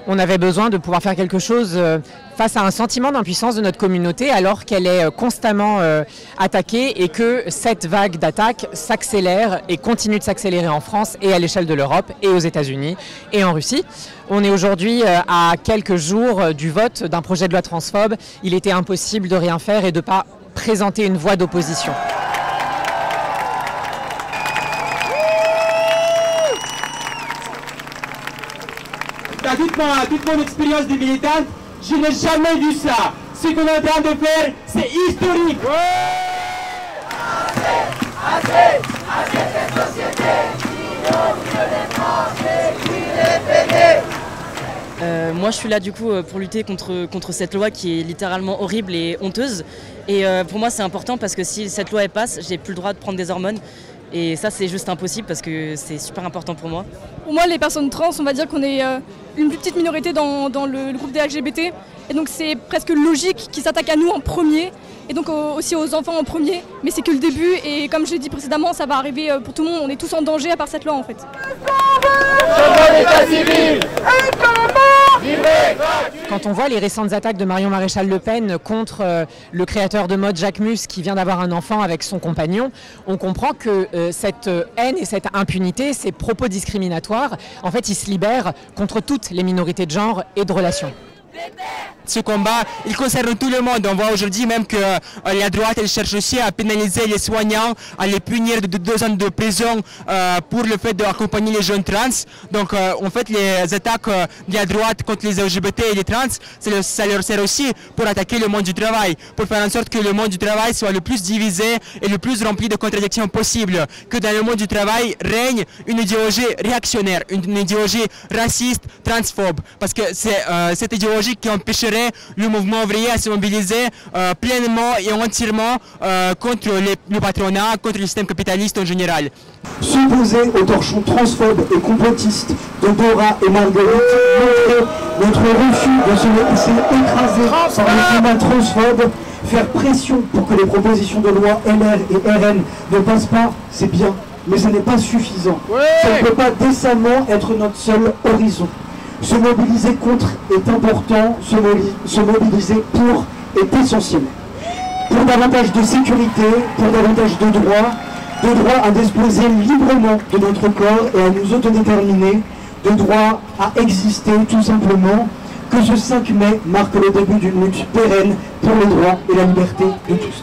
On avait besoin de pouvoir faire quelque chose face à un sentiment d'impuissance de notre communauté alors qu'elle est constamment attaquée et que cette vague d'attaques s'accélère et continue de s'accélérer en France et à l'échelle de l'Europe et aux États-Unis et en Russie. On est aujourd'hui à quelques jours du vote d'un projet de loi transphobe. Il était impossible de rien faire et de ne pas présenter une voix d'opposition. Toute mon expérience de militante, je n'ai jamais vu ça. Ce qu'on est en train de faire, c'est historique. Assez cette société qui oublie les Français, qui les pédés. Moi je suis là du coup pour lutter contre cette loi qui est littéralement horrible et honteuse. Et pour moi c'est important parce que si cette loi elle passe, j'ai plus le droit de prendre des hormones. Et ça c'est juste impossible parce que c'est super important pour moi. Pour moi les personnes trans, on va dire qu'on est une plus petite minorité dans le groupe des LGBT. Et donc c'est presque logique qu'ils s'attaquent à nous en premier. Et donc aussi aux enfants en premier. Mais c'est que le début et comme je l'ai dit précédemment, ça va arriver pour tout le monde. On est tous en danger à part cette loi en fait. Quand on voit les récentes attaques de Marion Maréchal Le Pen contre le créateur de mode Jacques Mus qui vient d'avoir un enfant avec son compagnon, on comprend que cette haine et cette impunité, ces propos discriminatoires, en fait ils se libèrent contre toutes les minorités de genre et de relations. Ce combat, il concerne tout le monde. On voit aujourd'hui même que la droite elle cherche aussi à pénaliser les soignants, à les punir de 2 ans de prison pour le fait d'accompagner les jeunes trans. Donc en fait les attaques de la droite contre les LGBT et les trans, ça leur sert aussi pour attaquer le monde du travail, pour faire en sorte que le monde du travail soit le plus divisé et le plus rempli de contradictions possibles, que dans le monde du travail règne une idéologie réactionnaire, une idéologie raciste, transphobe, parce que c'est cette idéologie qui empêcherait le mouvement ouvrier à se mobiliser pleinement et entièrement contre le patronat, contre le système capitaliste en général. S'opposer au torchon transphobe et complotiste de Dora et Marguerite, montrer notre refus de se laisser écraser par le climat transphobe, faire pression pour que les propositions de loi LR et RN ne passent pas, c'est bien, mais ce n'est pas suffisant. Ça ne peut pas décemment être notre seul horizon. Se mobiliser contre est important, se mobiliser pour est essentiel. Pour davantage de sécurité, pour davantage de droit à disposer librement de notre corps et à nous autodéterminer, de droit à exister tout simplement, que ce 5 mai marque le début d'une lutte pérenne pour les droits et la liberté de tous.